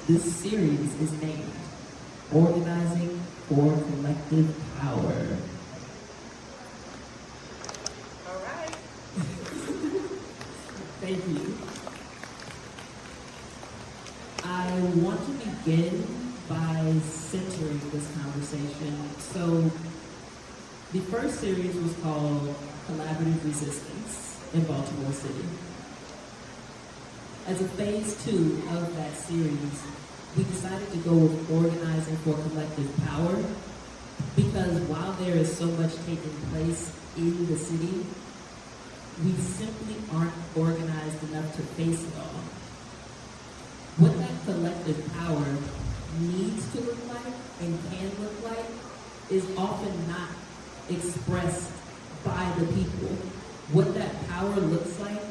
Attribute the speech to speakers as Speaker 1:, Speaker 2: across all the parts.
Speaker 1: This series is named Organizing for Collective Power.
Speaker 2: All right.
Speaker 1: Thank you. I want to begin by centering this conversation. So, the first series was called Collaborative Resistance in Baltimore City. As a phase 2 of that series, we decided to go with organizing for collective power because while there is so much taking place in the city, we simply aren't organized enough to face it all. What that collective power needs to look like and can look like is often not expressed by the people. What that power looks like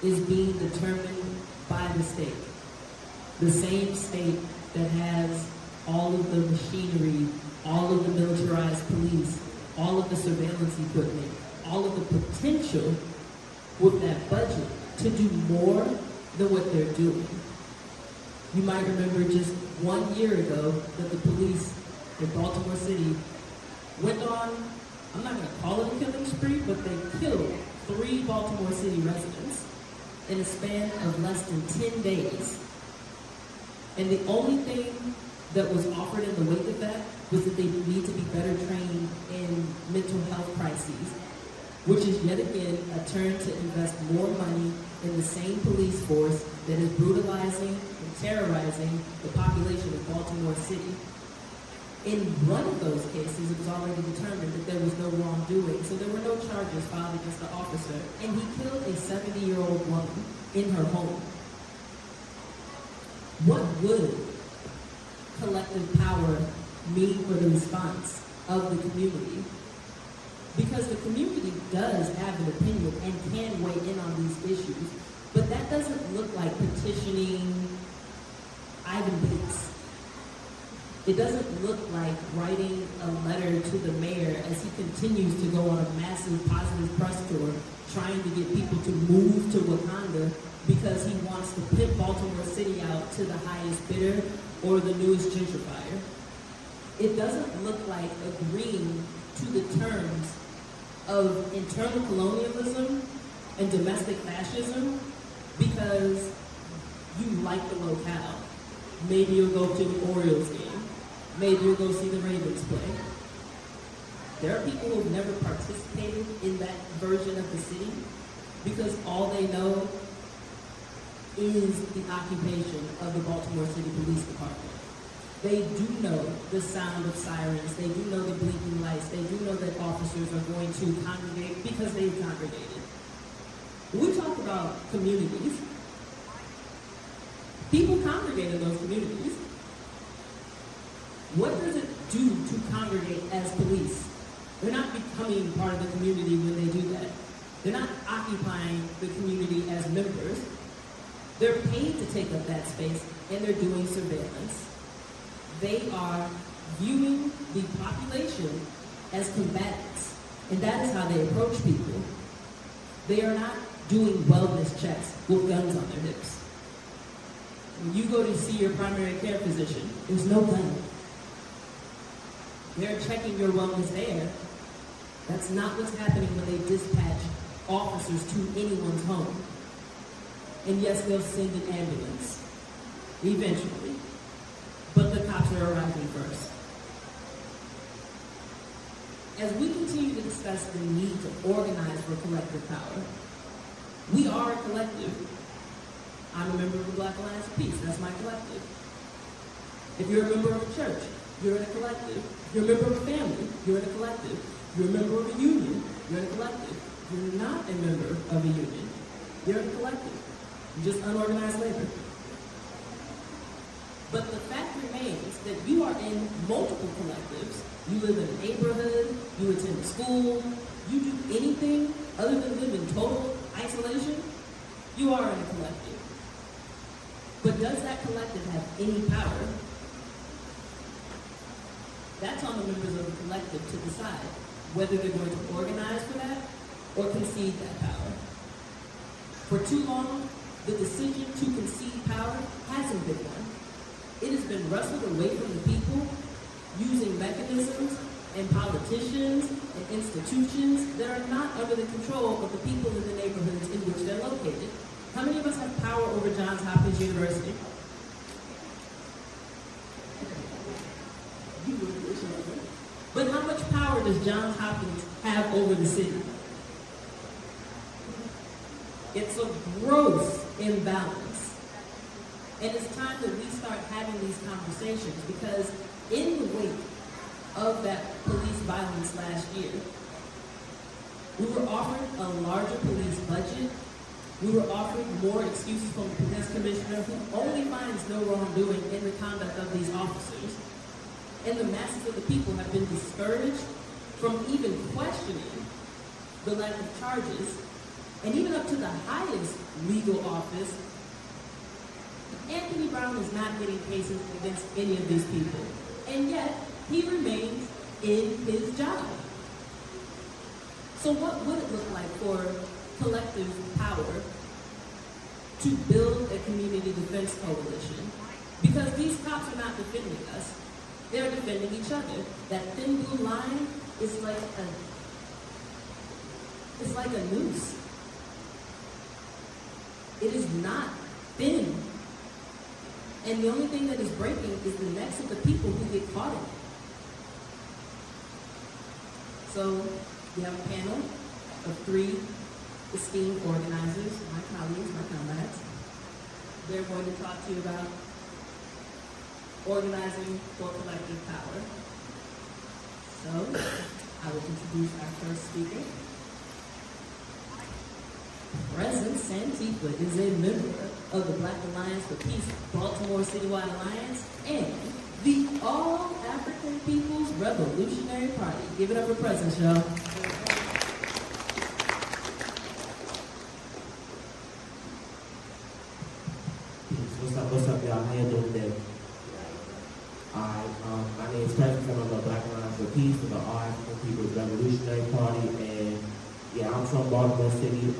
Speaker 1: is being determined by the state. The same state that has all of the machinery, all of the militarized police, all of the surveillance equipment, all of the potential with that budget to do more than what they're doing. You might remember just 1 year ago that the police in Baltimore City went on, I'm not going to call it a killing spree, but they killed 3 Baltimore City residents in a span of less than 10 days. And the only thing that was offered in the wake of that was that they need to be better trained in mental health crises, which is yet again a turn to invest more money in the same police force that is brutalizing and terrorizing the population of Baltimore City. In one of those cases, it was already determined that there was no wrongdoing, so there were no charges filed against the officer, and he killed a 70-year-old woman in her home. What would collective power mean for the response of the community? Because the community does have an opinion and can weigh in on these issues, but that doesn't look like petitioning Ivan Bates. It doesn't look like writing a letter to the mayor as he continues to go on a massive positive press tour trying to get people to move to Wakanda because he wants to pimp Baltimore City out to the highest bidder or the newest gentrifier. It doesn't look like agreeing to the terms of internal colonialism and domestic fascism because you like the locale. Maybe you'll go to the Orioles game. Maybe you'll go see the Ravens play. There are people who've never participated in that version of the city because all they know is the occupation of the Baltimore City Police Department. They do know the sound of sirens. They do know the blinking lights. They do know that officers are going to congregate because they've congregated. When we talk about communities, people congregate in those communities. What does it do to congregate as police? They're not becoming part of the community when they do that. They're not occupying the community as members. They're paid to take up that space, and they're doing surveillance. They are viewing the population as combatants, and that is how they approach people. They are not doing wellness checks with guns on their hips. When you go to see your primary care physician, there's no gun. They're checking your wellness there. That's not what's happening when they dispatch officers to anyone's home. And yes, they'll send an ambulance, eventually. But the cops are arriving first. As we continue to discuss the need to organize for collective power, we are a collective. I'm a member of the Black Alliance of Peace. That's my collective. If you're a member of a church, you're in a collective. If you're a member of a family, you're in a collective. If you're a member of a union, you're in a collective. If you're not a member of a union, you're in a collective. You're just unorganized labor. But the fact remains that you are in multiple collectives. You live in a neighborhood, you attend school, you do anything other than live in total isolation, you are in a collective. But does that collective have any power? That's on the members of the collective to decide whether they're going to organize for that or concede that power. For too long, the decision to concede power hasn't been one. been wrestled away from the people using mechanisms and politicians and institutions that are not under the control of the people in the neighborhoods in which they're located. How many of us have power over Johns Hopkins University? But how much power does Johns Hopkins have over the city? It's a gross imbalance. And it's time that we start having these conversations, because in the wake of that police violence last year, we were offered a larger police budget. We were offered more excuses from the police commissioner, who only finds no wrongdoing in the conduct of these officers. And the masses of the people have been discouraged from even questioning the lack of charges. And even up to the highest legal office, Anthony Brown is not getting cases against any of these people. And yet, he remains in his job. So what would it look like for collective power to build a community defense coalition? Because these cops are not defending us. They're defending each other. That thin blue line is like a noose. It is not thin. And the only thing that is breaking is the necks of the people who get caught in it. So we have a panel of 3 esteemed organizers, my colleagues, my comrades. They're going to talk to you about organizing for collective power. So I will introduce our first speaker. President Santifa is a member of the Black Alliance for Peace Baltimore Citywide Alliance and the All-African People's Revolutionary Party. Give it up for President, y'all.
Speaker 2: What's up, y'all? How you doing today? Alright, my name is President. I'm of the Black Alliance for Peace of the All-African People's Revolutionary Party, and yeah, I'm from Baltimore City.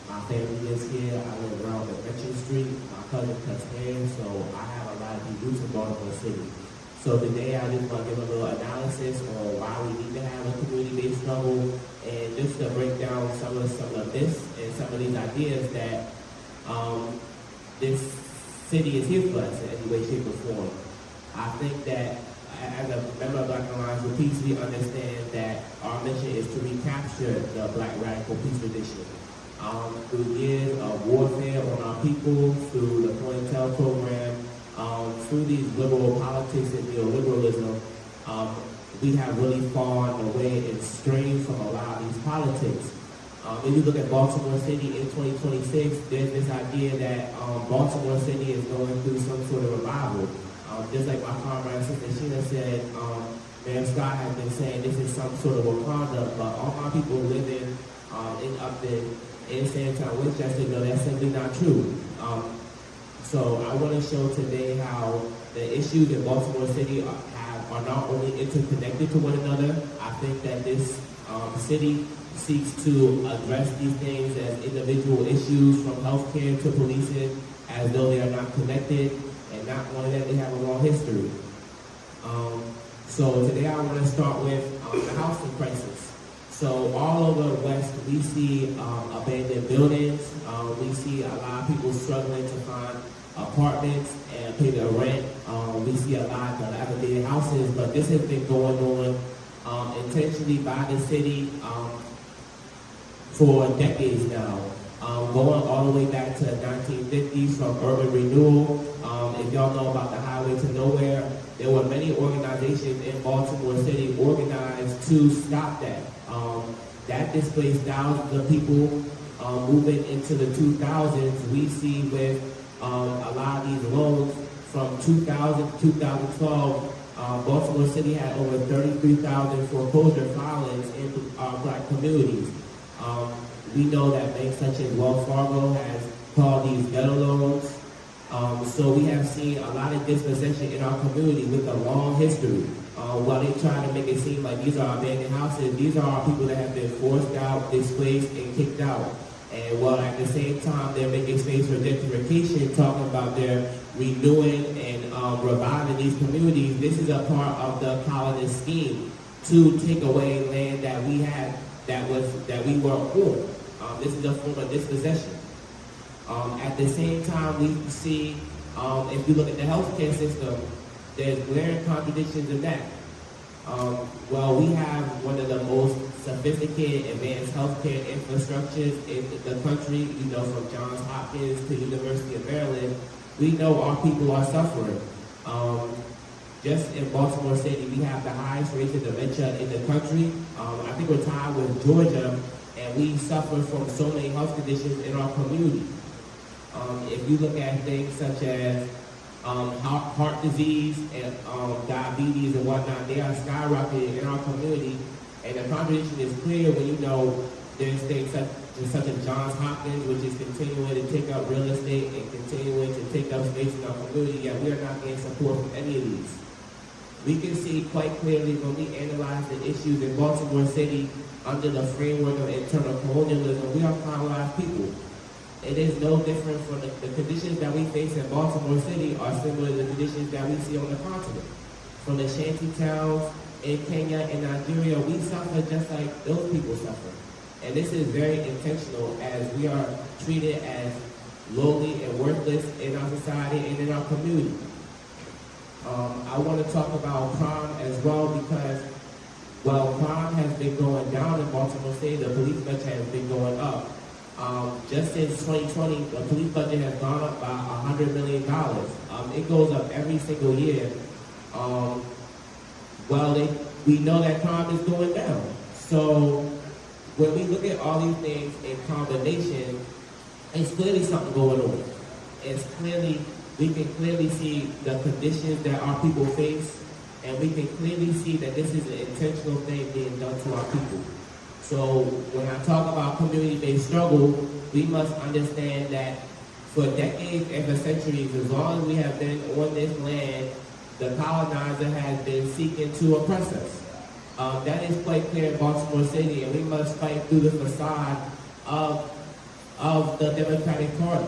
Speaker 2: My family lives here. I live around McMitchen Street. My cousin cuts hair, so I have a lot of deep roots in Baltimore City. So today I just want to give a little analysis on why we need to have a community-based struggle, and just to break down some of this and some of these ideas that this city is here for us in any way, shape, or form. I think that as a member of Black Alliance for Peace, we understand that our mission is to recapture the Black Radical Peace tradition. Through years of warfare on our people, through the COINTEL program, through these liberal politics and neoliberalism, we have really fallen away and strayed from a lot of these politics. If you look at Baltimore City in 2026, there's this idea that Baltimore City is going through some sort of revival. Just like my comrade Sister Sheena said, Mayor Scott has been saying this is some sort of Wakanda, but all my people living in Upton, in Sandtown, Winchester, no, that's simply not true. So I want to show today how the issues in Baltimore City are not only interconnected to one another. I think that this city seeks to address these things as individual issues, from healthcare to policing, as though they are not connected, and not only that, they have a long history. So today I want to start with the housing crisis. So all over the West, we see abandoned buildings. We see a lot of people struggling to find apartments and pay their rent. We see a lot of dilapidated houses, but this has been going on intentionally by the city for decades now. Going all the way back to the 1950s from urban renewal. If y'all know about the Highway to Nowhere, there were many organizations in Baltimore City organized to stop that. That displaced thousands of people. Moving into the 2000s, we see with a lot of these loans from 2000 to 2012, Baltimore City had over 33,000 foreclosure filings in Black communities. We know that banks such as Wells Fargo has called these ghetto loans. So we have seen a lot of dispossession in our community with a long history. While they try to make it seem like these are abandoned houses, these are people that have been forced out, displaced, and kicked out. And while at the same time they're making space for gentrification, talking about their renewing and reviving these communities, this is a part of the colonist scheme to take away land that we had that we were on. This is a form of dispossession. At the same time, we see, if you look at the healthcare system, there's glaring contradictions in that. Well, we have one of the most sophisticated, advanced healthcare infrastructures in the country, from Johns Hopkins to University of Maryland. We know our people are suffering. Just in Baltimore City, we have the highest rates of dementia in the country. I think we're tied with Georgia, and we suffer from so many health conditions in our community. If you look at things such as heart disease and diabetes and whatnot, they are skyrocketing in our community, and the contradiction is clear when you know there's things such as Johns Hopkins, which is continuing to take up real estate and continuing to take up space in our community, yet we are not getting support from any of these. We can see quite clearly when we analyze the issues in Baltimore City under the framework of internal colonialism, we are colonized people. It is no different from the conditions that we face in Baltimore City are similar to the conditions that we see on the continent. From the shanty towns in Kenya and Nigeria, we suffer just like those people suffer. And this is very intentional as we are treated as lowly and worthless in our society and in our community. I want to talk about crime as well because, while crime has been going down in Baltimore City, the police budget has been going up. Just since 2020, the police budget has gone up by $100 million. It goes up every single year. We know that crime is going down. So when we look at all these things in combination, it's clearly something going on. We can clearly see the conditions that our people face, and we can clearly see that this is an intentional thing being done to our people. So when I talk about community-based struggle, we must understand that for decades and for centuries, as long as we have been on this land, the colonizer has been seeking to oppress us. That is quite clear in Baltimore City, and we must fight through the facade of the Democratic Party.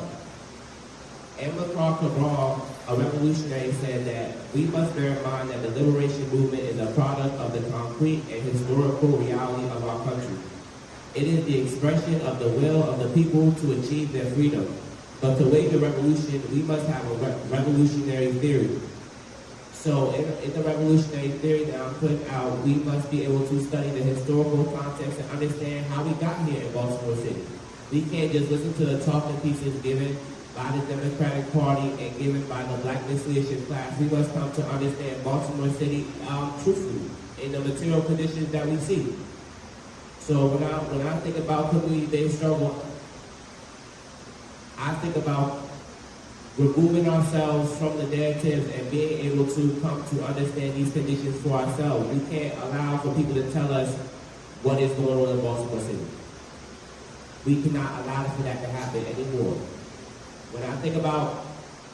Speaker 2: Cabral, a revolutionary, said that we must bear in mind that the liberation movement is a product of the concrete and historical reality of our country. It is the expression of the will of the people to achieve their freedom. But to wage a revolution, we must have a revolutionary theory. So in the revolutionary theory that I'm putting out, we must be able to study the historical context and understand how we got here in Baltimore City. We can't just listen to the talking pieces given by the Democratic Party and given by the Black leadership class. We must come to understand Baltimore City truthfully in the material conditions that we see. So when I think about community-based struggle, I think about removing ourselves from the narratives and being able to come to understand these conditions for ourselves. We can't allow for people to tell us what is going on in Baltimore City. We cannot allow for that to happen anymore. When I think about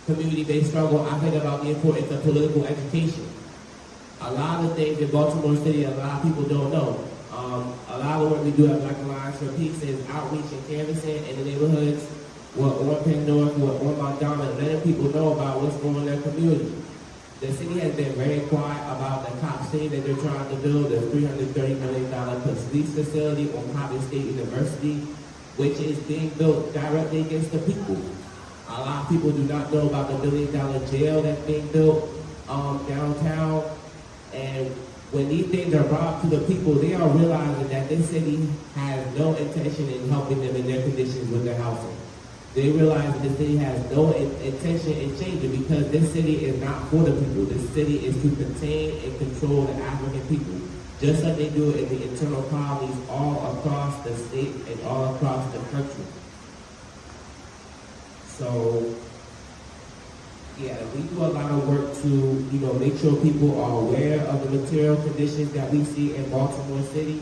Speaker 2: community-based struggle, I think about the importance of political education. A lot of the things in Baltimore City, a lot of people don't know. A lot of what we do at Black Alliance for Peace is outreach and canvassing in the neighborhoods. We're on Penn North, we're on Mount Diamond, letting people know about what's going on in their community. The city has been very quiet about the cop city that they're trying to build, the $330 million police facility on Coppin State University, which is being built directly against the people. A lot of people do not know about the $1 billion jail that's being built downtown. And when these things are brought to the people, they are realizing that this city has no intention in helping them in their conditions with their housing. They realize that this city has no intention in changing because this city is not for the people. This city is to contain and control the African people, just like they do in the internal colonies all across the state and all across the country. So, yeah, we do a lot of work to, make sure people are aware of the material conditions that we see in Baltimore City.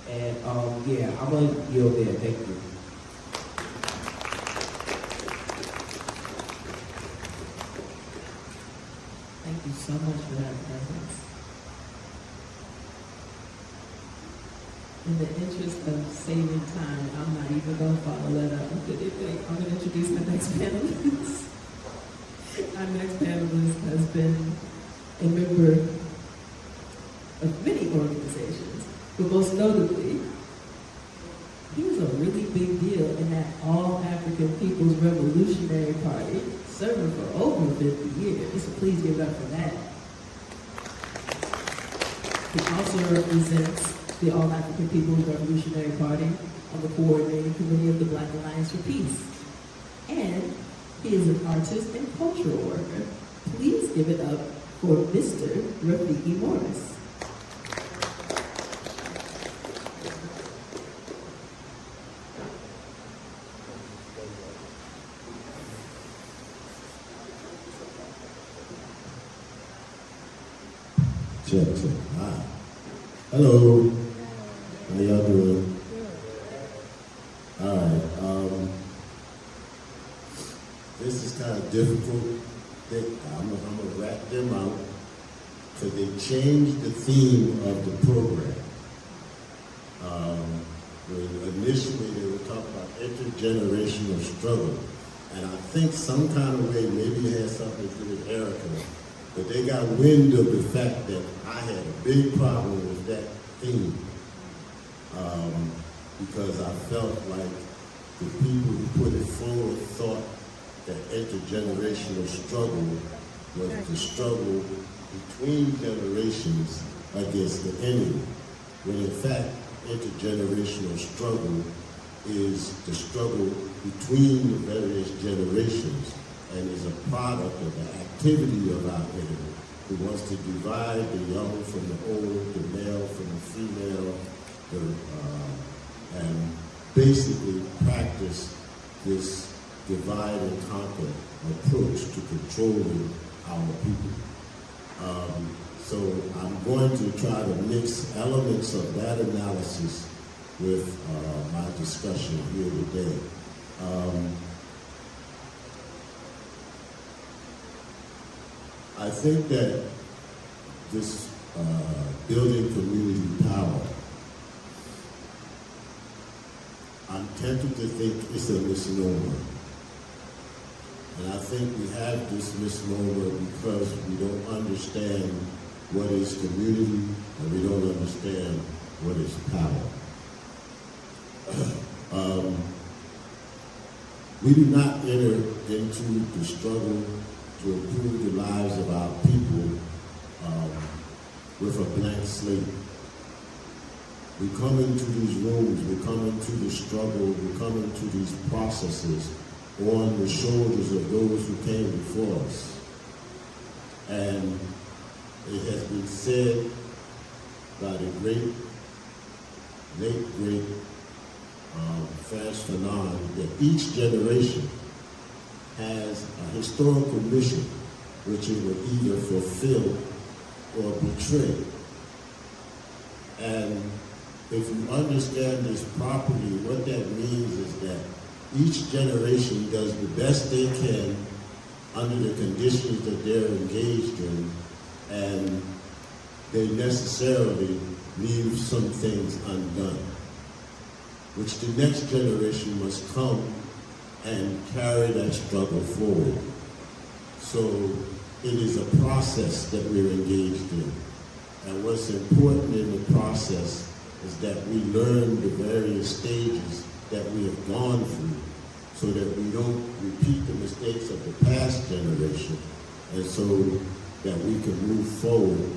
Speaker 2: And, I'm going to yield there. Thank you.
Speaker 1: Thank you so much for that presence. In the interest of saving time, I'm not even going to follow that up with anything. I'm going to introduce my next panelist. Our next panelist has been a member of many organizations, but most notably, he was a really big deal in that All African People's Revolutionary Party, serving for over 50 years. So please give it up for that. He also represents the All African People's Revolutionary Party on the coordinating committee of the Black Alliance for Peace. And he is an artist and cultural worker. Please give it up for Mr. Rafiki Morris.
Speaker 3: Check. Hi. Hello. How y'all doing? All right. This is kind of difficult. I'm gonna wrap them out because they changed the theme of the program. Initially, they were talking about intergenerational struggle, and I think some kind of way, maybe it had something to do with Erica, but they got wind of the fact that I had a big problem with that theme because I felt like the people who put it forward thought that intergenerational struggle was the struggle between generations against the enemy, when in fact intergenerational struggle is the struggle between the various generations and is a product of the activity of our enemy, who wants to divide the young from the old, the male from the female, and basically practice this divide and conquer approach to controlling our people. So I'm going to try to mix elements of that analysis with my discussion here today. I think that this building community power, I'm tempted to think it's a misnomer. And I think we have this misnomer because we don't understand what is community and we don't understand what is power. We do not enter into the struggle to improve the lives of our people with a blank slate. We come into these rooms, we come into the struggle, we come into these processes on the shoulders of those who came before us. And it has been said by the late great Frantz Fanon that each generation has a historical mission which it will either fulfill or betray. And if you understand this properly, what that means is that each generation does the best they can under the conditions that they're engaged in, and they necessarily leave some things undone, which the next generation must come and carry that struggle forward. So it is a process that we're engaged in. And what's important in the process is that we learn the various stages that we have gone through so that we don't repeat the mistakes of the past generation, and so that we can move forward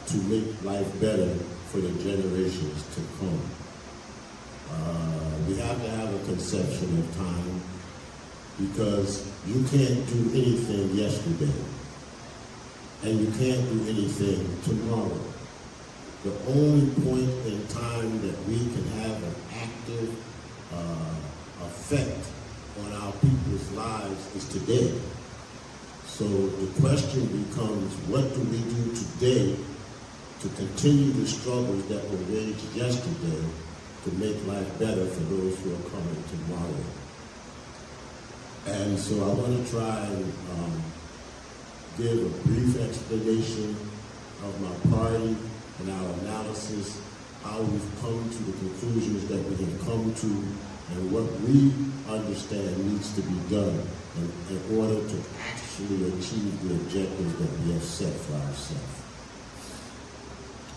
Speaker 3: to make life better for the generations to come. We have to have a conception of time because you can't do anything yesterday and you can't do anything tomorrow. The only point in time that we can have an active effect on our people's lives is today. So the question becomes, what do we do today to continue the struggles that were waged yesterday to make life better for those who are coming tomorrow? And so I want to try and give a brief explanation of my party and our analysis how we've come to the conclusions that we have come to, and what we understand needs to be done in order to actually achieve the objectives that we have set for ourselves.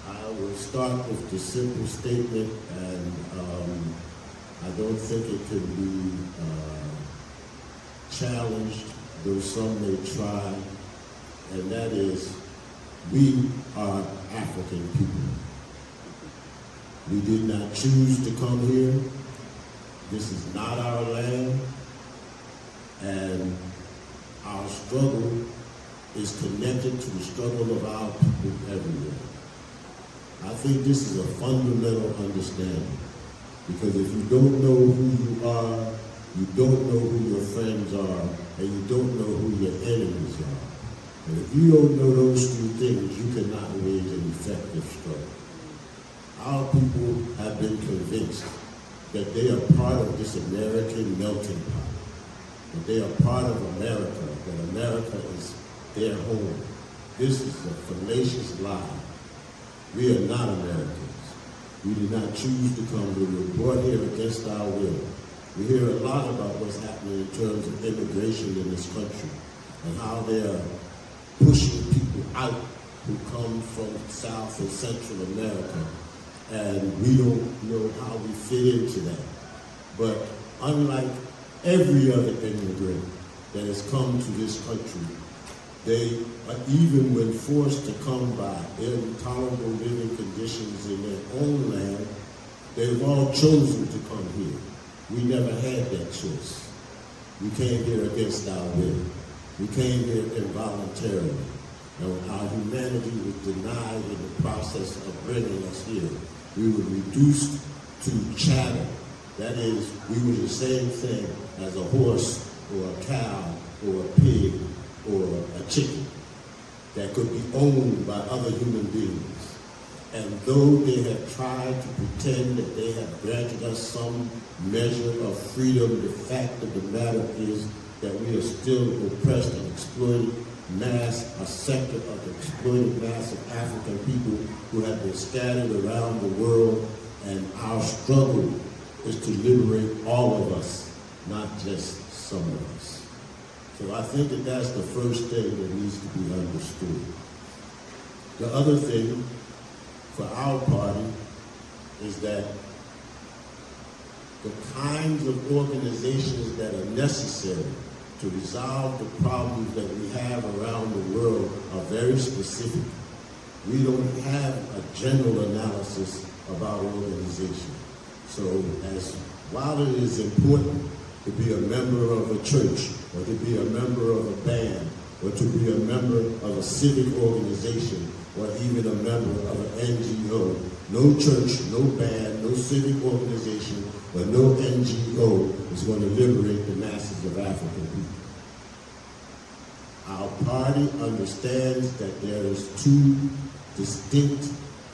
Speaker 3: I will start with the simple statement, and I don't think it can be challenged, though some may try, and that is, we are African people. We did not choose to come here. This is not our land, and our struggle is connected to the struggle of our people everywhere. I think this is a fundamental understanding, because if you don't know who you are, you don't know who your friends are, and you don't know who your enemies are. And if you don't know those two things, you cannot wage an effective struggle. Our people have been convinced that they are part of this American melting pot, that they are part of America, that America is their home. This is a fallacious lie. We are not Americans. We did not choose to come here. We were brought here against our will. We hear a lot about what's happening in terms of immigration in this country and how they are pushing people out who come from South and Central America, and we don't know how we fit into that. But unlike every other immigrant that has come to this country, they, even when forced to come by intolerable living conditions in their own land, they've all chosen to come here. We never had that choice. We came here against our will. We came here involuntarily. And our humanity was denied in the process of bringing us here. We were reduced to chattel. That is, we were the same thing as a horse or a cow or a pig or a chicken that could be owned by other human beings. And though they have tried to pretend that they have granted us some measure of freedom, the fact of the matter is that we are still oppressed and exploited mass, a sector of the exploited mass of African people who have been scattered around the world, and our struggle is to liberate all of us, not just some of us. So I think that that's the first thing that needs to be understood. The other thing for our party is that the kinds of organizations that are necessary to resolve the problems that we have around the world are very specific. We don't have a general analysis about organization. So while it is important to be a member of a church, or to be a member of a band, or to be a member of a civic organization, or even a member of an NGO, no church, no band, no civic organization, or no NGO is going to liberate the masses of African people. Our party understands that there is two distinct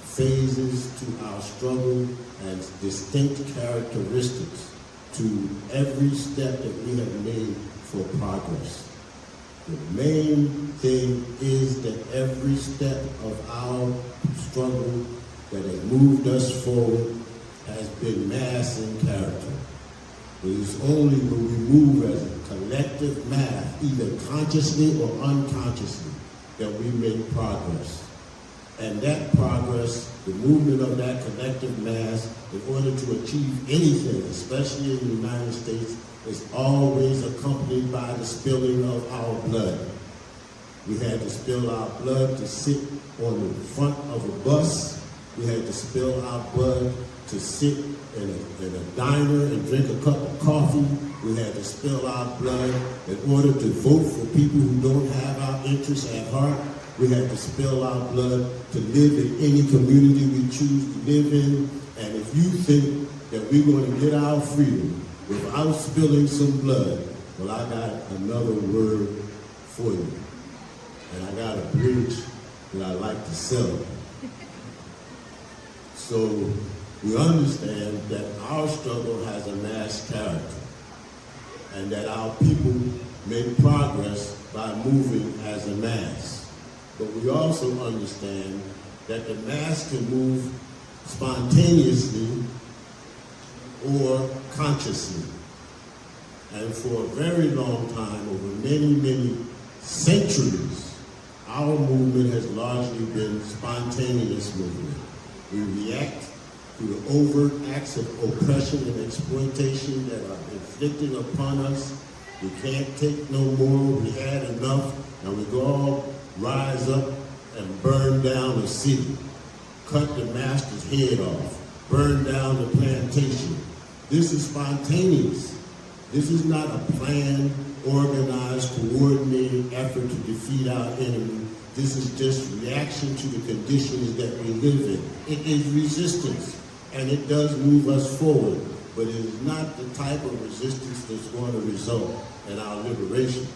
Speaker 3: phases to our struggle and distinct characteristics to every step that we have made for progress. The main thing is that every step of our struggle that has moved us forward has been mass in character. It is only when we move as a collective mass, either consciously or unconsciously, that we make progress. And that progress, the movement of that collective mass, in order to achieve anything, especially in the United States, is always accompanied by the spilling of our blood. We had to spill our blood to sit on the front of a bus. We had to spill our blood to sit in a diner and drink a cup of coffee. We had to spill our blood in order to vote for people who don't have our interests at heart. We had to spill our blood to live in any community we choose to live in. And if you think that we're going to get our freedom without spilling some blood, well, I got another word for you. And I got a bridge that I like to sell. So we understand that our struggle has a mass character, and that our people make progress by moving as a mass. But we also understand that the mass can move spontaneously or consciously. And for a very long time, over many, many centuries, our movement has largely been spontaneous movement. We react to the overt acts of oppression and exploitation that are inflicted upon us. We can't take no more, we had enough, and we go all rise up and burn down a city, cut the master's head off, burn down the plantation. This is spontaneous. This is not a planned, organized, coordinated effort to defeat our enemy. This is just reaction to the conditions that we live in. It is resistance, and it does move us forward, but it is not the type of resistance that's going to result in our liberation.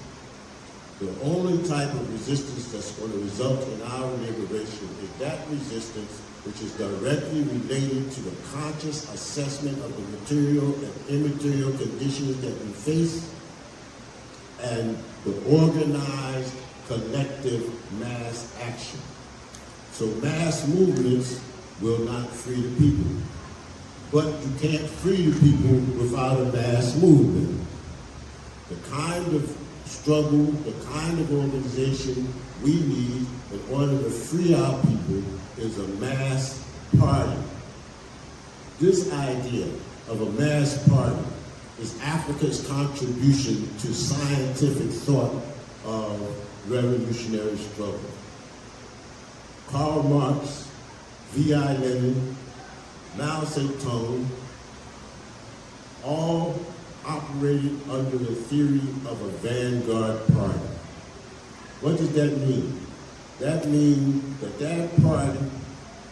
Speaker 3: The only type of resistance that's going to result in our liberation is that resistance which is directly related to the conscious assessment of the material and immaterial conditions that we face, and the organized collective mass action. So mass movements will not free the people. But you can't free the people without a mass movement. The kind of struggle, the kind of organization we need in order to free our people is a mass party. This idea of a mass party is Africa's contribution to scientific thought of revolutionary struggle. Karl Marx, V.I. Lenin, Mao Zedong, all operated under the theory of a vanguard party. What does that mean? That means that that party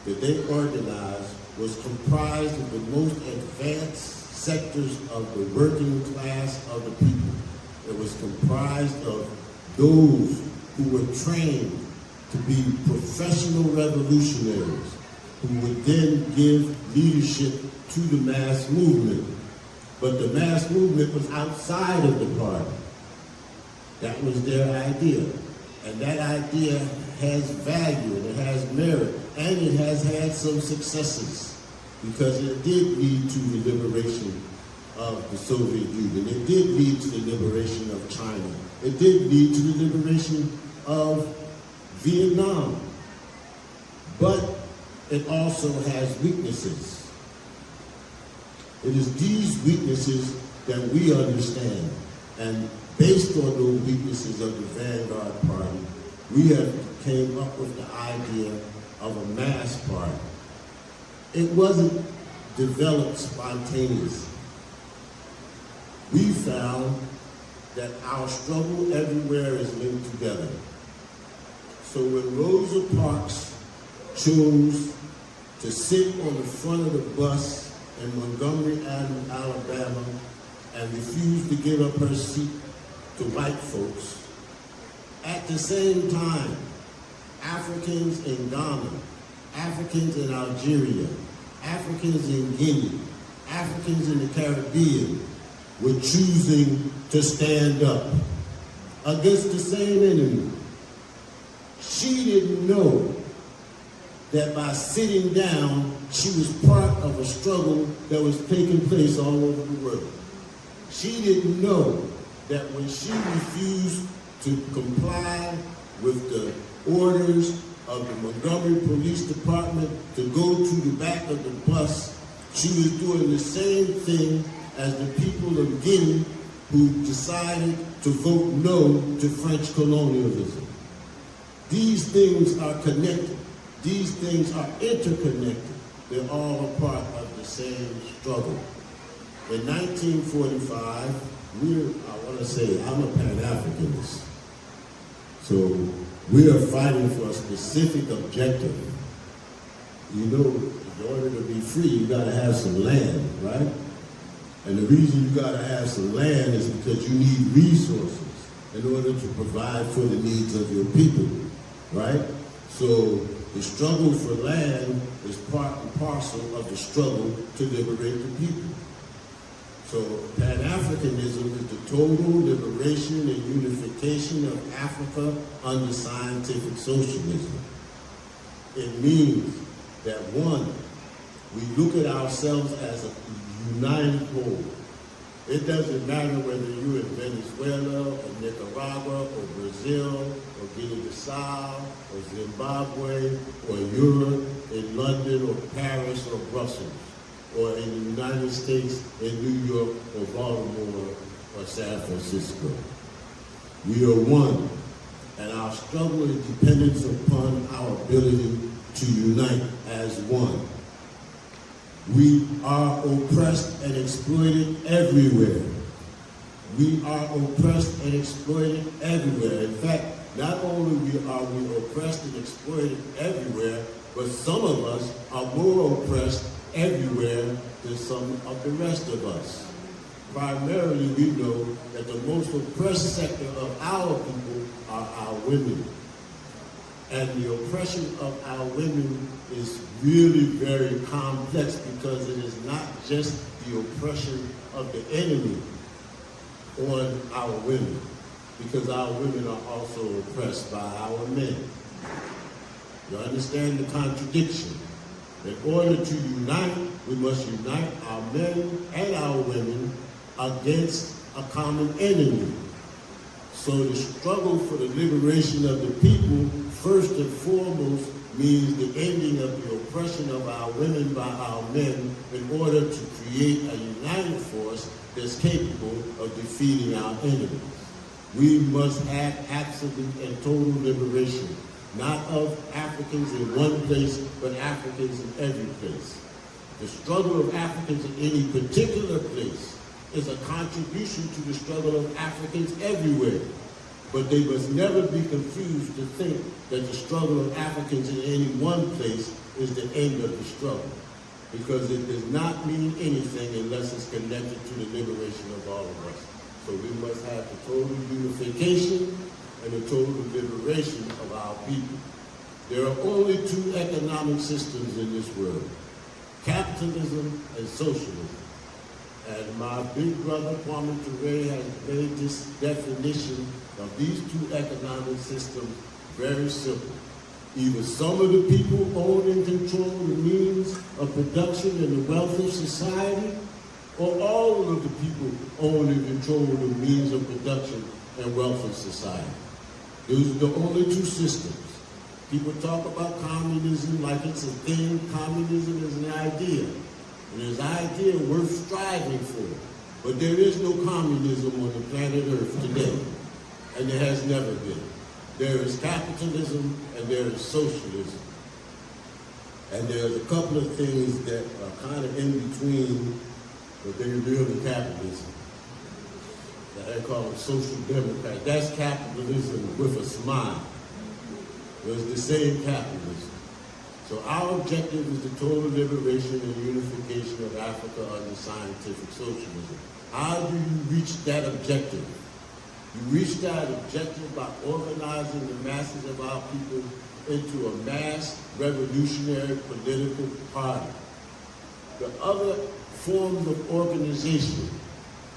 Speaker 3: that they organized was comprised of the most advanced sectors of the working class of the people. It was comprised of those who were trained to be professional revolutionaries who would then give leadership to the mass movement. But the mass movement was outside of the party. That was their idea. And that idea has value, and it has merit, and it has had some successes, because it did lead to the liberation of the Soviet Union. It did lead to the liberation of China. It did lead to the liberation of Vietnam. But it also has weaknesses. It is these weaknesses that we understand. And based on those weaknesses of the Vanguard Party, we have came up with the idea of a mass party. It wasn't developed spontaneously. We found that our struggle everywhere is linked together. So when Rosa Parks chose to sit on the front of the bus in Montgomery, Alabama, and refused to give up her seat to white folks, at the same time, Africans in Ghana, Africans in Algeria, Africans in Guinea, Africans in the Caribbean were choosing to stand up against the same enemy. She didn't know that by sitting down, she was part of a struggle that was taking place all over the world. She didn't know that when she refused to comply with the orders of the Montgomery Police Department to go to the back of the bus, she was doing the same thing as the people of Guinea who decided to vote no to French colonialism. These things are connected. These things are interconnected. They're all a part of the same struggle. In 1945, I'm a Pan-Africanist. So we are fighting for a specific objective. You know, in order to be free, you gotta have some land, right? And the reason you gotta have some land is because you need resources in order to provide for the needs of your people, right? So the struggle for land is part and parcel of the struggle to liberate the people. So Pan-Africanism is the total liberation and unification of Africa under scientific socialism. It means that one, We look at ourselves as a united whole. It doesn't matter whether you're in Venezuela or Nicaragua or Brazil or Guinea-Bissau or Zimbabwe or Europe, in London or Paris or Brussels, or in the United States, in New York or Baltimore or San Francisco. We are one, and our struggle is dependent upon our ability to unite as one. We are oppressed and exploited everywhere. We are oppressed and exploited everywhere. In fact, not only are we oppressed and exploited everywhere, but some of us are more oppressed everywhere than some of the rest of us. Primarily, we know that the most oppressed sector of our people are our women. And the oppression of our women is really very complex because it is not just the oppression of the enemy on our women, because our women are also oppressed by our men. You understand the contradiction? In order to unite, we must unite our men and our women against a common enemy. So the struggle for the liberation of the people, first and foremost, means the ending of the oppression of our women by our men in order to create a united force that's capable of defeating our enemies. We must have absolute and total liberation, not of Africans in one place, but Africans in every place. The struggle of Africans in any particular place is a contribution to the struggle of Africans everywhere. But they must never be confused to think that the struggle of Africans in any one place is the end of the struggle, because it does not mean anything unless it's connected to the liberation of all of us. So we must have the total unification and the total liberation of our people. There are only two economic systems in this world, capitalism and socialism. And my big brother, Kwame Ture, has made this definition of these two economic systems very simple. Either some of the people own and control the means of production and the wealth of society, or all of the people own and control the means of production and wealth of society. Those are the only two systems. People talk about communism like it's a thing. Communism is an idea. And it's an idea worth striving for. But there is no communism on the planet Earth today. And there has never been. There is capitalism and there is socialism. And there's a couple of things that are kind of in between, but they're really capitalism. They call it social democrat. That's capitalism with a smile. It's the same capitalism. So our objective is the total liberation and unification of Africa under scientific socialism. How do you reach that objective? You reach that objective by organizing the masses of our people into a mass revolutionary political party. The other forms of organization,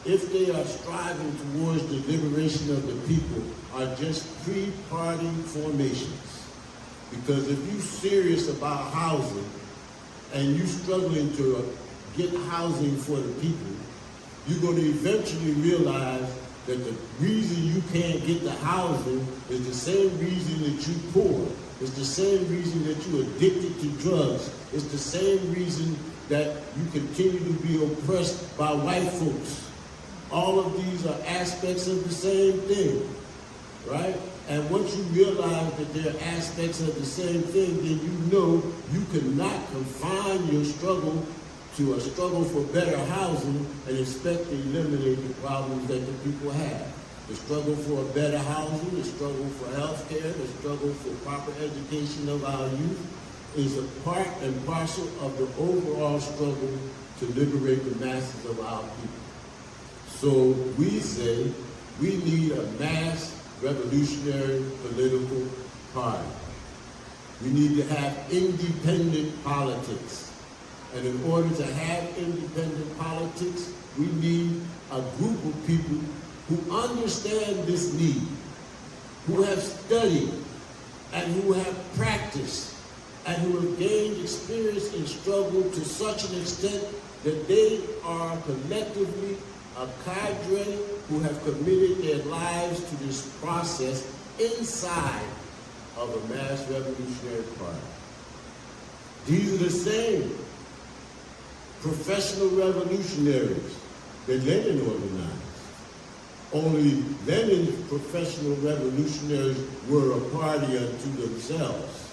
Speaker 3: if they are striving towards the liberation of the people, are just pre-party formations. Because if you're serious about housing and you're struggling to get housing for the people, you're going to eventually realize that the reason you can't get the housing is the same reason that you're poor. It's the same reason that you're addicted to drugs. It's the same reason that you continue to be oppressed by white folks. All of these are aspects of the same thing, right? And once you realize that they're aspects of the same thing, then you know you cannot confine your struggle to a struggle for better housing and expect to eliminate the problems that the people have. The struggle for a better housing, the struggle for health care, the struggle for proper education of our youth is a part and parcel of the overall struggle to liberate the masses of our people. So we say we need a mass revolutionary political party. We need to have independent politics. And in order to have independent politics, we need a group of people who understand this need, who have studied and who have practiced and who have gained experience in struggle to such an extent that they are collectively a cadre who have committed their lives to this process inside of a mass revolutionary party. These are the same professional revolutionaries that Lenin organized. Only Lenin's professional revolutionaries were a party unto themselves.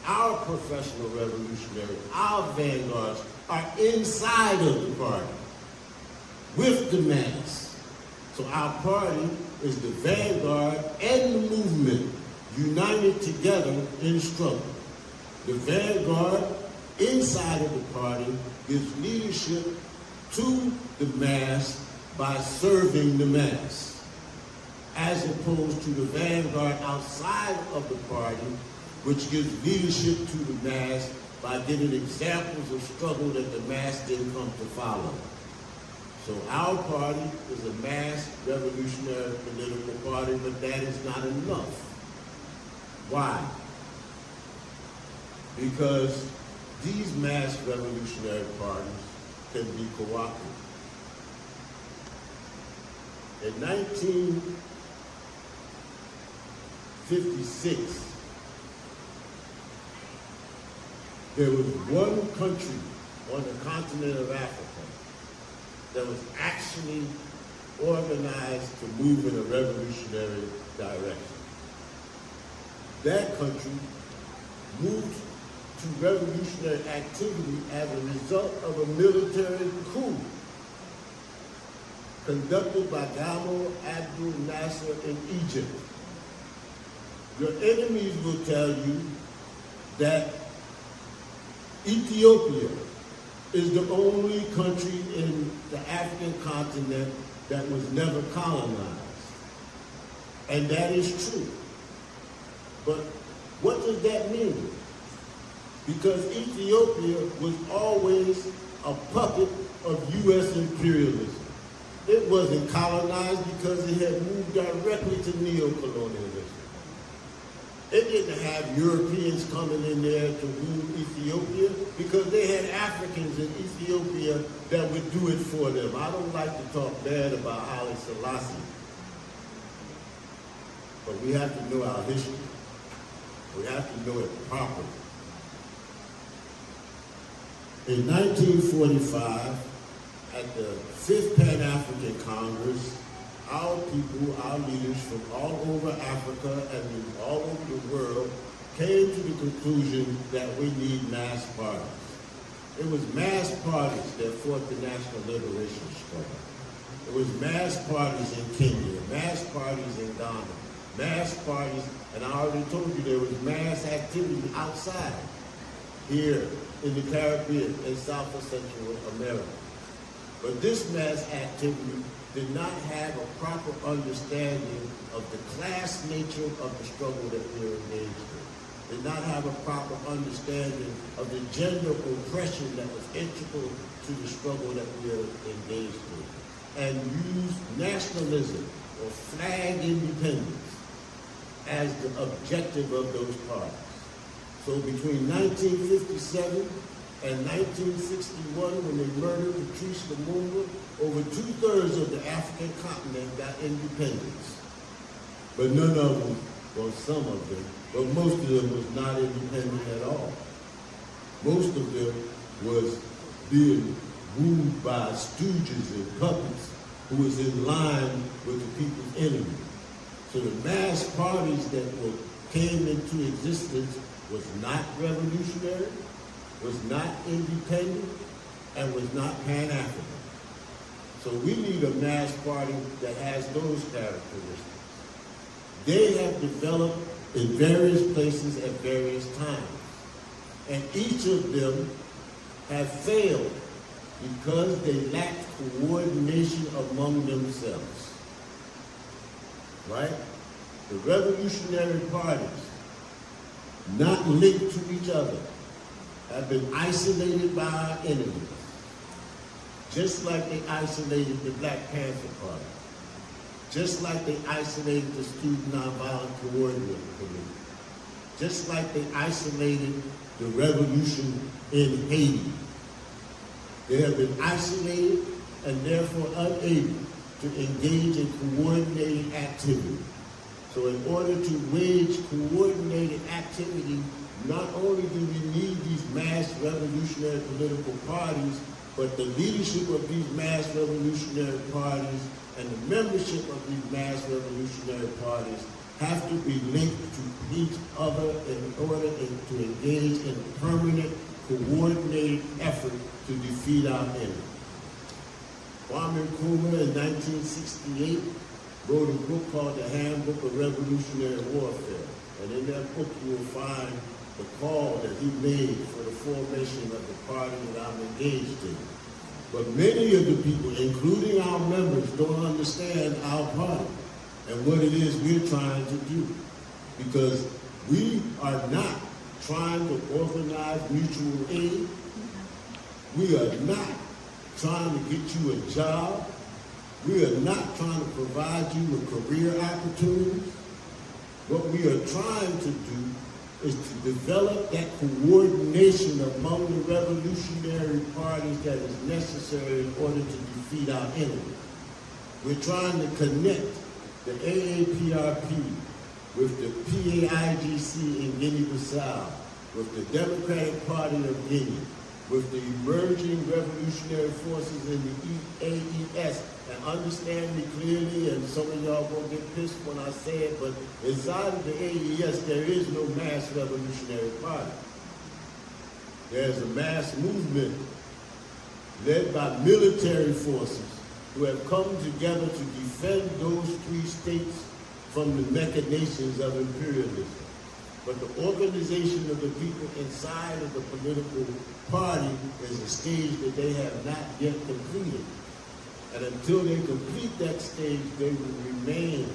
Speaker 3: Our professional revolutionaries, our vanguards, are inside of the party with the mass. So our party is the vanguard and the movement united together in struggle. The vanguard inside of the party gives leadership to the mass by serving the mass, as opposed to the vanguard outside of the party, which gives leadership to the mass by giving examples of struggle that the mass didn't come to follow. So our party is a mass revolutionary political party, but that is not enough. Why? Because these mass revolutionary parties can be co-opted. In 1956, there was one country on the continent of Africa that was actually organized to move in a revolutionary direction. That country moved to revolutionary activity as a result of a military coup conducted by Gamal Abdel Nasser in Egypt. Your enemies will tell you that Ethiopia is the only country in the African continent that was never colonized. And that is true. But what does that mean? Because Ethiopia was always a puppet of U.S. imperialism. It wasn't colonized because it had moved directly to neocolonialism. It didn't have Europeans coming in there to rule Ethiopia because they had Africans in Ethiopia that would do it for them. I don't like to talk bad about Haile Selassie, but we have to know our history. We have to know it properly. In 1945, at the 5th Pan-African Congress, our people, our leaders from all over Africa and all over the world came to the conclusion that we need mass parties. It was mass parties that fought the national liberation struggle. It was mass parties in Kenya, mass parties in Ghana, mass parties, and I already told you there was mass activity outside, here in the Caribbean and South and Central America. But this mass activity did not have a proper understanding of the class nature of the struggle that we were engaged in. Did not have a proper understanding of the gender oppression that was integral to the struggle that we were engaged in. And used nationalism or flag independence as the objective of those parties. So between 1957 and 1961, when they murdered Patrice Lumumba, over 2/3 of the African continent got independence. But none of them, well, some of them, but most of them was not independent at all. Most of them was being ruled by stooges and puppets who was in line with the people's enemy. So the mass parties that came into existence was not revolutionary, was not independent, and was not Pan-African. So we need a mass party that has those characteristics. They have developed in various places at various times. And each of them have failed because they lacked coordination among themselves. Right? The revolutionary parties, not linked to each other, have been isolated by our enemies. Just like they isolated the Black Panther Party. Just like they isolated the Student Nonviolent Coordinating Committee. just like they isolated the revolution in Haiti. They have been isolated and therefore unable to engage in coordinated activity. So in order to wage coordinated activity, not only do we need these mass revolutionary political parties, but the leadership of these mass revolutionary parties and the membership of these mass revolutionary parties have to be linked to each other in order to engage in permanent, coordinated effort to defeat our enemy. Kwame Nkrumah in 1968 wrote a book called The Handbook of Revolutionary Warfare. And in that book you will find the call that he made for the formation of the party that I'm engaged in. But many of the people, including our members, don't understand our party and what it is we're trying to do. Because we are not trying to organize mutual aid. We are not trying to get you a job. We are not trying to provide you with career opportunities. What we are trying to do is to develop that coordination among the revolutionary parties that is necessary in order to defeat our enemy. We're trying to connect the AAPRP with the PAIGC in Guinea-Bissau, with the Democratic Party of Guinea, with the emerging revolutionary forces in the AES, and understand me clearly, and some of y'all won't get pissed when I say it, but inside of the AES, there is no mass revolutionary party. There's a mass movement led by military forces who have come together to defend those three states from the machinations of imperialism. But the organization of the people inside of the political party is a stage that they have not yet completed. And until they complete that stage, they will remain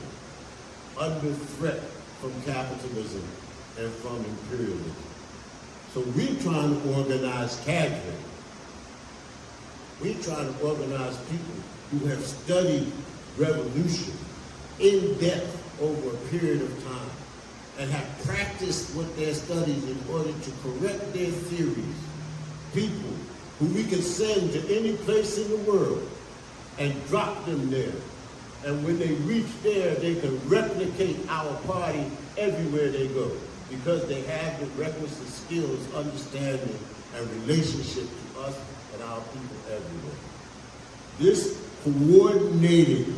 Speaker 3: under threat from capitalism and from imperialism. So we're trying to organize cadre. We're trying to organize people who have studied revolution in depth over a period of time and have practiced with their studies in order to correct their theories. People who we can send to any place in the world and drop them there. And when they reach there, they can replicate our party everywhere they go because they have the requisite skills, understanding, and relationship to us and our people everywhere. This coordinated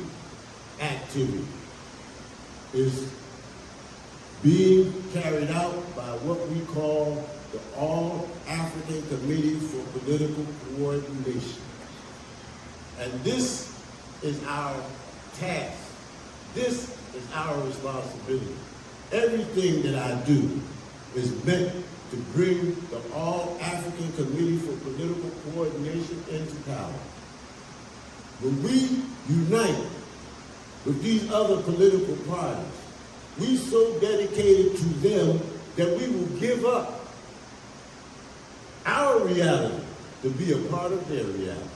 Speaker 3: activity is being carried out by what we call the All-African Committee for Political Coordination. And this is our task. This is our responsibility. Everything that I do is meant to bring the All-African Committee for Political Coordination into power. When we unite with these other political parties, we so dedicated to them that we will give up our reality to be a part of their reality.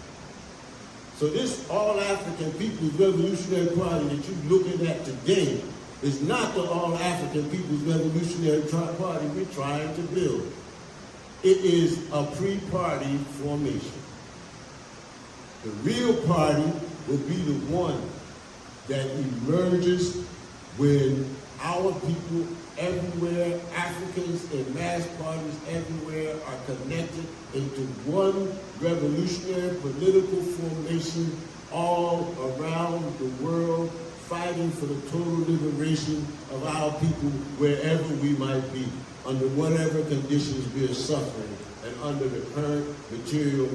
Speaker 3: So this All-African People's Revolutionary Party that you're looking at today is not the All-African People's Revolutionary Party we're trying to build. It is a pre-party formation. The real party will be the one that emerges when our people everywhere, Africans in mass parties everywhere, are connected into one revolutionary political formation all around the world, fighting for the total liberation of our people wherever we might be, under whatever conditions we are suffering, and under the current material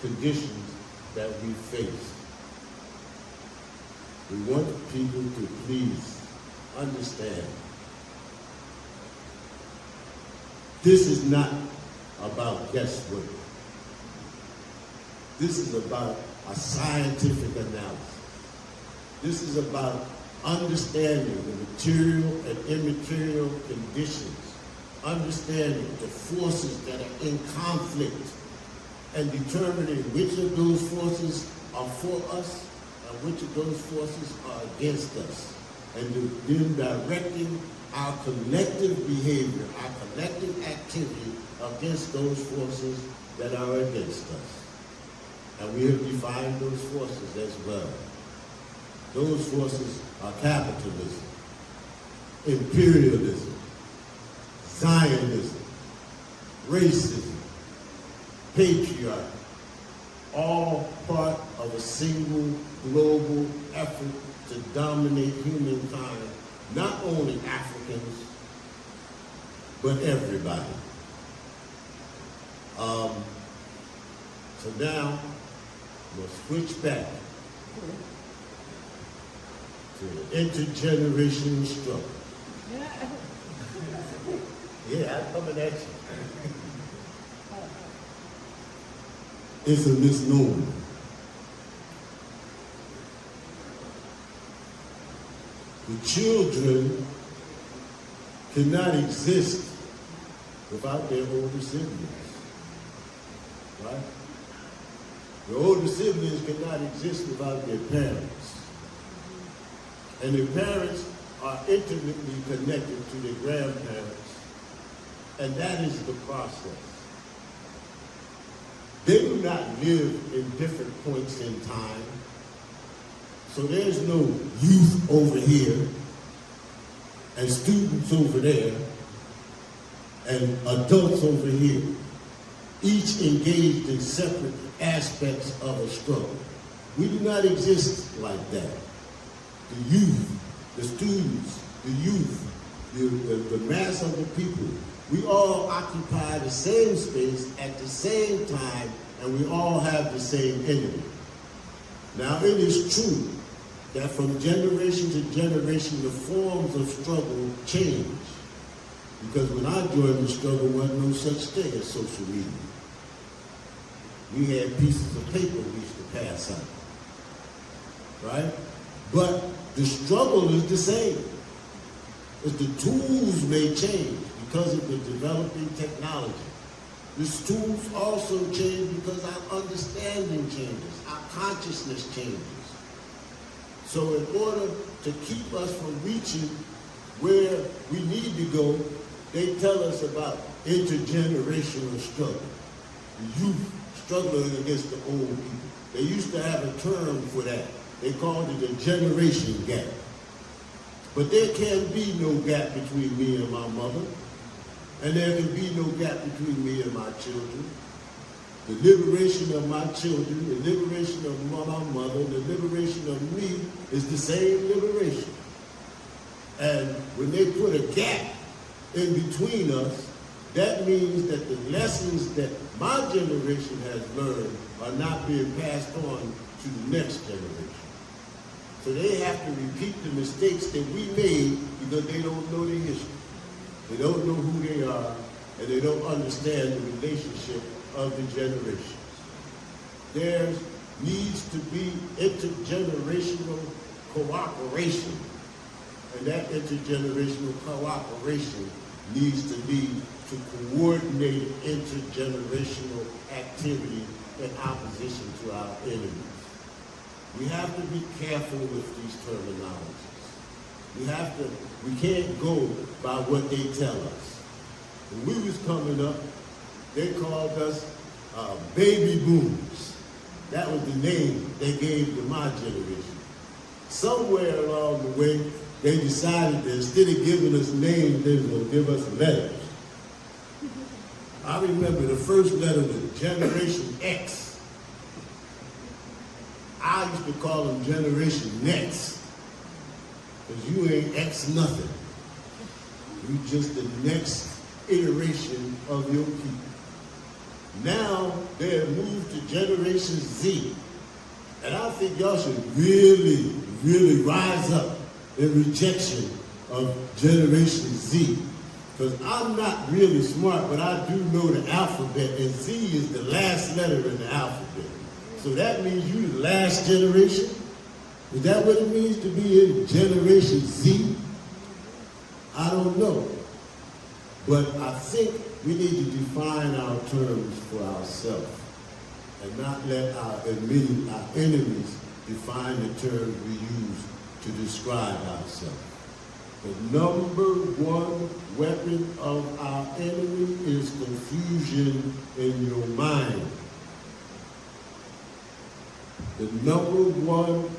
Speaker 3: conditions that we face. We want people to please understand. This is not about guesswork. This is about a scientific analysis. This is about understanding the material and immaterial conditions, understanding the forces that are in conflict, and determining which of those forces are for us and which of those forces are against us. and then directing our collective behavior, our collective activity against those forces that are against us. And we have defined those forces as well. Those forces are capitalism, imperialism, Zionism, racism, patriarchy, all part of a single global effort to dominate humankind, not only Africans, but everybody. So now, we'll switch back to the intergenerational struggle. Yeah, I'm coming at you. It's a misnomer. The children cannot exist without their older siblings, right? The older siblings cannot exist without their parents. And the parents are intimately connected to their grandparents, and that is the process. They do not live in different points in time. So there's no youth over here and students over there and adults over here, each engaged in separate aspects of a struggle. We do not exist like that. The youth, the students, the youth, the mass of the people, we all occupy the same space at the same time, and we all have the same enemy. Now, it is true that from generation to generation, the forms of struggle change. Because when I joined the struggle, there wasn't no such thing as social media. We had pieces of paper we used to pass out, right? But the struggle is the same. As the tools may change because of the developing technology. The tools also change because our understanding changes, our consciousness changes. So in order to keep us from reaching where we need to go, they tell us about intergenerational struggle. The youth struggling against the old people. They used to have a term for that. They called it a generation gap. But there can be no gap between me and my mother, and there can be no gap between me and my children. The liberation of my children, the liberation of my mother, the liberation of me is the same liberation. And when they put a gap in between us, that means that the lessons that my generation has learned are not being passed on to the next generation. So they have to repeat the mistakes that we made because they don't know their history. They don't know who they are, and they don't understand the relationship of the generations. There needs to be intergenerational cooperation, and that intergenerational cooperation needs to be to coordinate intergenerational activity in opposition to our enemies. We have to be careful with these terminologies. We can't go by what they tell us. When we was coming up, they called us baby boomers. That was the name they gave to my generation. Somewhere along the way, they decided that instead of giving us names, they were going to give us letters. I remember the first letter was Generation X. I used to call them Generation Next, because you ain't X nothing. You just the next iteration of your people. Now they have moved to Generation Z. And I think y'all should really, really rise up in rejection of Generation Z. Because I'm not really smart, but I do know the alphabet, and Z is the last letter in the alphabet. So that means you the last generation? Is that what it means to be in Generation Z? I don't know. But I think we need to define our terms for ourselves and not let our enemies define the terms we use to describe ourselves. The number one weapon of our enemy is confusion in your mind. The number one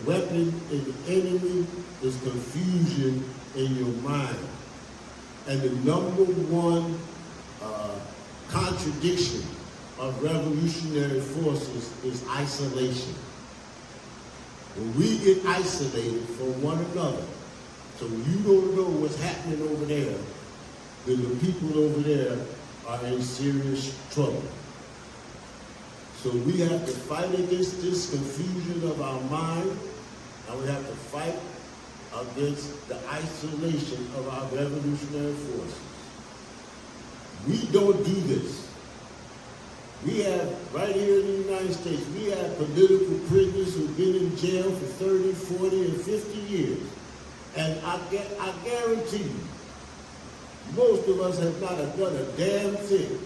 Speaker 3: weapon in the enemy is confusion in your mind. And the number one contradiction of revolutionary forces is isolation. When we get isolated from one another, so you don't know what's happening over there, then the people over there are in serious trouble. So we have to fight against this confusion of our mind, and we have to fight against the isolation of our revolutionary forces. We don't do this. We have, right here in the United States, we have political prisoners who've been in jail for 30, 40, and 50 years. And I guarantee you, most of us have not done a damn thing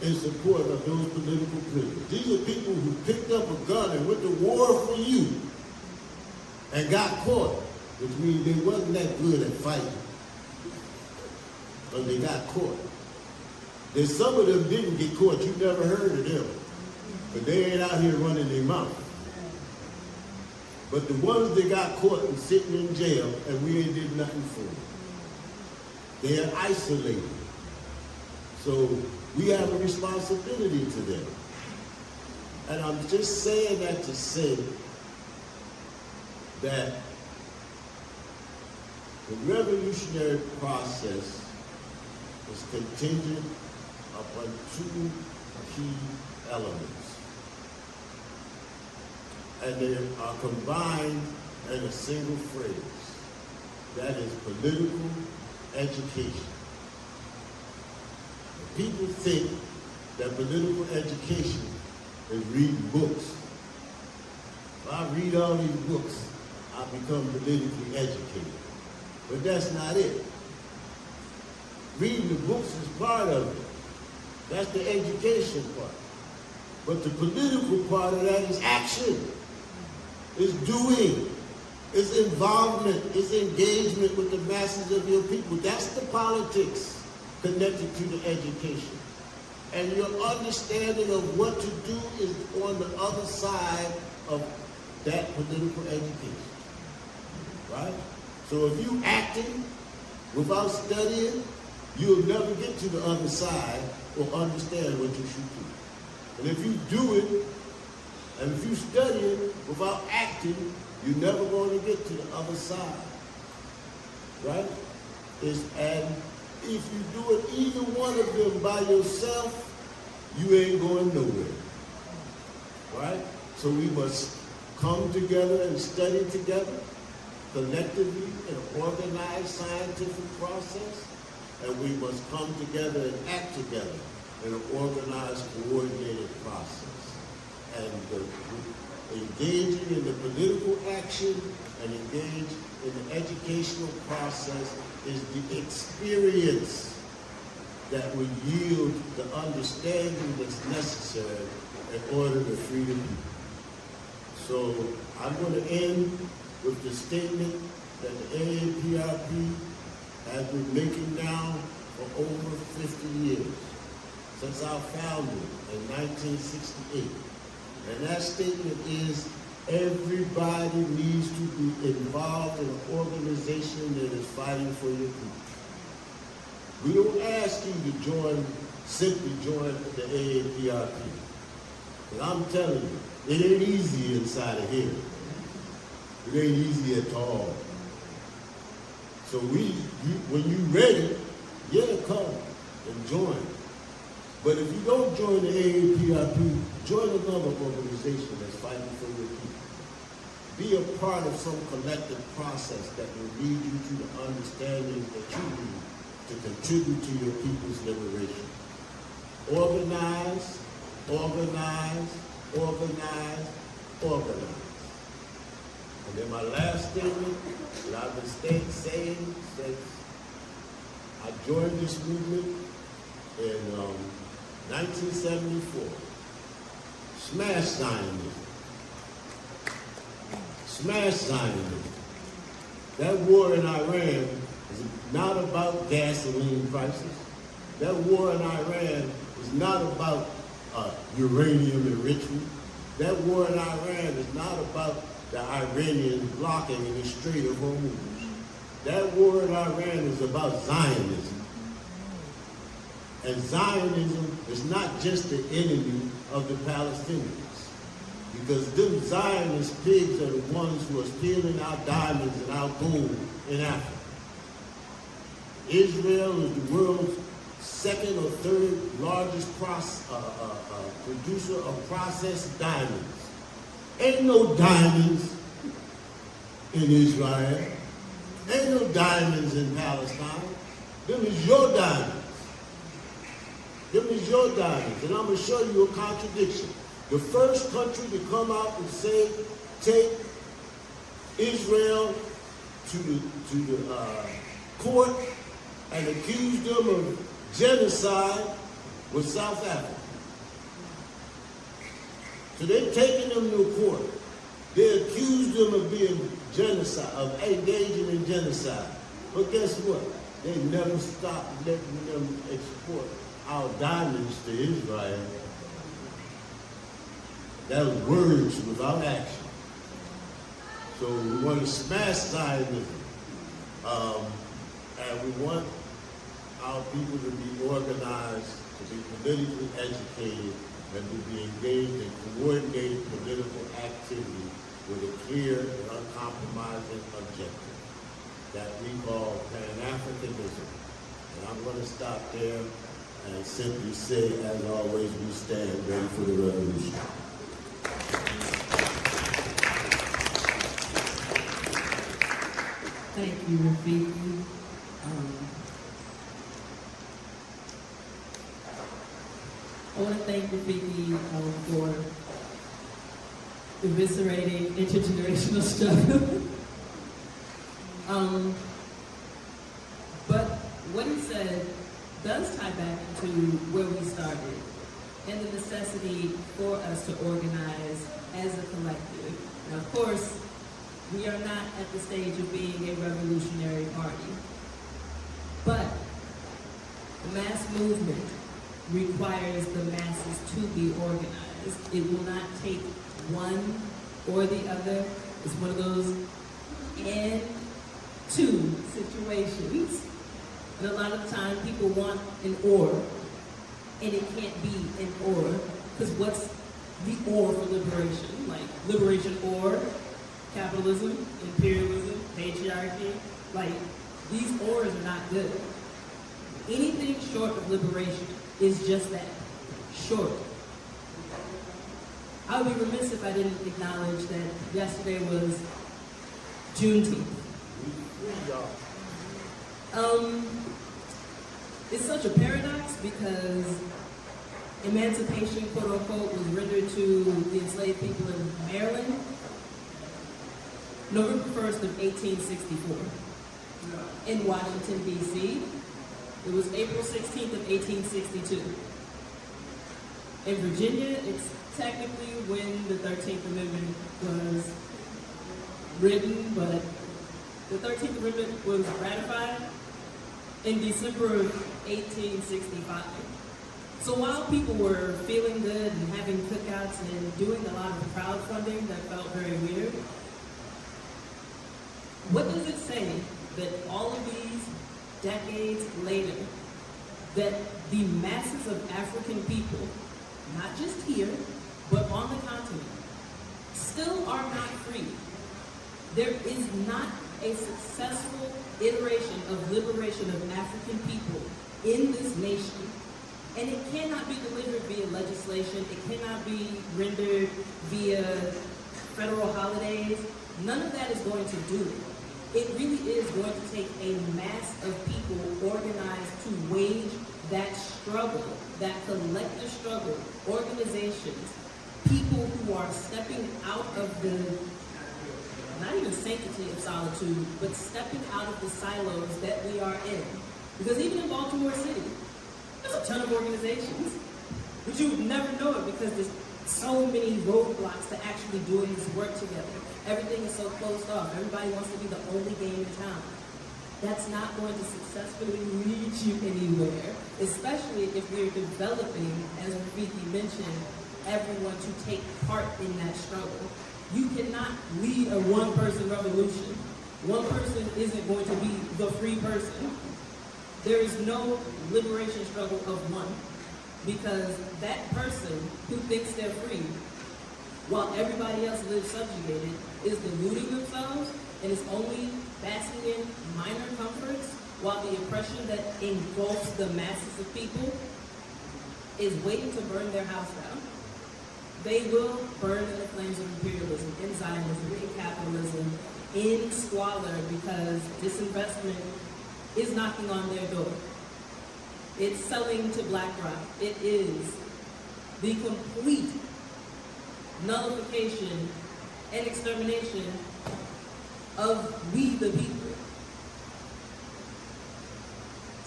Speaker 3: in support of those political prisoners. These are people who picked up a gun and went to war for you and got caught, which means they wasn't that good at fighting, but they got caught. Then some of them didn't get caught. You never heard of them, but they ain't out here running their mouth. But the ones that got caught and sitting in jail, and we ain't did nothing for them, they are isolated. So we have a responsibility to them. And I'm just saying that to say that the revolutionary process is contingent upon two key elements. And they are combined in a single phrase. That is political education. People think that political education is reading books. If I read all these books, I become politically educated. But that's not it. Reading the books is part of it. That's the education part. But the political part of that is action. It's doing. It's involvement. It's engagement with the masses of your people. That's the politics connected to the education. And your understanding of what to do is on the other side of that political education. Right? So if you acting without studying, you'll never get to the other side or understand what you should do. And if you do it, and if you study it without acting, you're never going to get to the other side. Right? And if you do it, either one of them by yourself, you ain't going nowhere. Right? So we must come together and study together, collectively in an organized scientific process, and we must come together and act together in an organized, coordinated process. And engaging in the political action and engage in the educational process is the experience that will yield the understanding that's necessary in order to free the people. So I'm going to end with the statement that the AAPRP has been making now for over 50 years, since our founding in 1968. And that statement is, everybody needs to be involved in an organization that is fighting for your people. We don't ask you to simply join the AAPRP. But I'm telling you, it ain't easy inside of here. It ain't easy at all. So when you're ready, come and join. But if you don't join the AAPRP, join another organization that's fighting for your people. Be a part of some collective process that will lead you to the understanding that you need to contribute to your people's liberation. Organize, organize, organize, organize. And then my last statement that I've been saying since I joined this movement in 1974. Smash Zionism. smash Zionism. That war in Iran is not about gasoline prices. That war in Iran is not about uranium enrichment. That war in Iran is not about the Iranians blocking in the Strait of Hormuz. That war in Iran is about Zionism. And Zionism is not just the enemy of the Palestinians. Because them Zionist pigs are the ones who are stealing our diamonds and our gold in Africa. Israel is the world's second or third largest producer of processed diamonds. Ain't no diamonds in Israel. Ain't no diamonds in Palestine. Them is your diamonds. Them is your diamonds. And I'm going to show you a contradiction. The first country to come out and say, take Israel to the court and accuse them of genocide was South Africa. So they're taking them to court. They accused them of being genocide, of engaging in genocide. But guess what? They never stopped letting them export our diamonds to Israel. That was words without action. So we want to smash Zionism. And we want our people to be organized, to be politically educated, and to be engaged in coordinated political activity with a clear and uncompromising objective that we call Pan-Africanism. And I'm going to stop there and simply say, as always, we stand ready for the revolution.
Speaker 1: Thank you, Rafiki. I want to thank Rafiki for eviscerating intergenerational struggle. But what he said does tie back to where we started and the necessity for us to organize as a collective. Now, of course, we are not at the stage of being a revolutionary party, but the mass movement requires the masses to be organized. It will not take one or the other. It's one of those and two situations. And a lot of the time people want an or, and it can't be an or, because what's the or for liberation? Like liberation or capitalism, imperialism, patriarchy, like these ors are not good. Anything short of liberation is just that, short. I would be remiss if I didn't acknowledge that yesterday was Juneteenth. It's such a paradox because emancipation, quote unquote, was rendered to the enslaved people in Maryland November 1st of 1864. In Washington, D.C., it was April 16th of 1862. In Virginia, it's technically when the 13th Amendment was written, but the 13th Amendment was ratified in December of 1865. So while people were feeling good and having cookouts and doing a lot of crowdfunding that felt very weird, what does it say that all of these decades later, that the masses of African people, not just here, but on the continent, still are not free? There is not a successful iteration of liberation of African people in this nation. And it cannot be delivered via legislation. It cannot be rendered via federal holidays. None of that is going to do it. It really is going to take a mass of people organized to wage that struggle, that collective struggle, organizations, people who are stepping out of the, not even sanctity of solitude, but stepping out of the silos that we are in. Because even in Baltimore City, there's a ton of organizations, but you would never know it because so many roadblocks to actually doing this work together. Everything is so closed off. Everybody wants to be the only game in town. That's not going to successfully lead you anywhere, especially if we're developing, as Vicky mentioned, everyone to take part in that struggle. You cannot lead a one-person revolution. One person isn't going to be the free person. There is no liberation struggle of one, because that person who thinks they're free, while everybody else lives subjugated, is deluding themselves and is only basking in minor comforts, while the oppression that engulfs the masses of people is waiting to burn their house down. They will burn in the flames of imperialism, in Zionism, in capitalism, in squalor, because disinvestment is knocking on their door. It's selling to BlackRock. It is the complete nullification and extermination of we the people.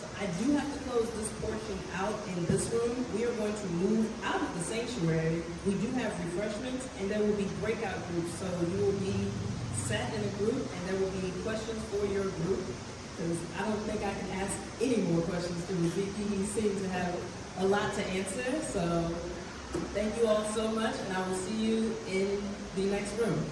Speaker 1: So I do have to close this portion out in this room. We are going to move out of the sanctuary. We do have refreshments, and there will be breakout groups. So you will be sat in a group, and there will be questions for your group, because I don't think I can ask any more questions to Vicky. He seems to have a lot to answer. So thank you all so much, and I will see you in the next room.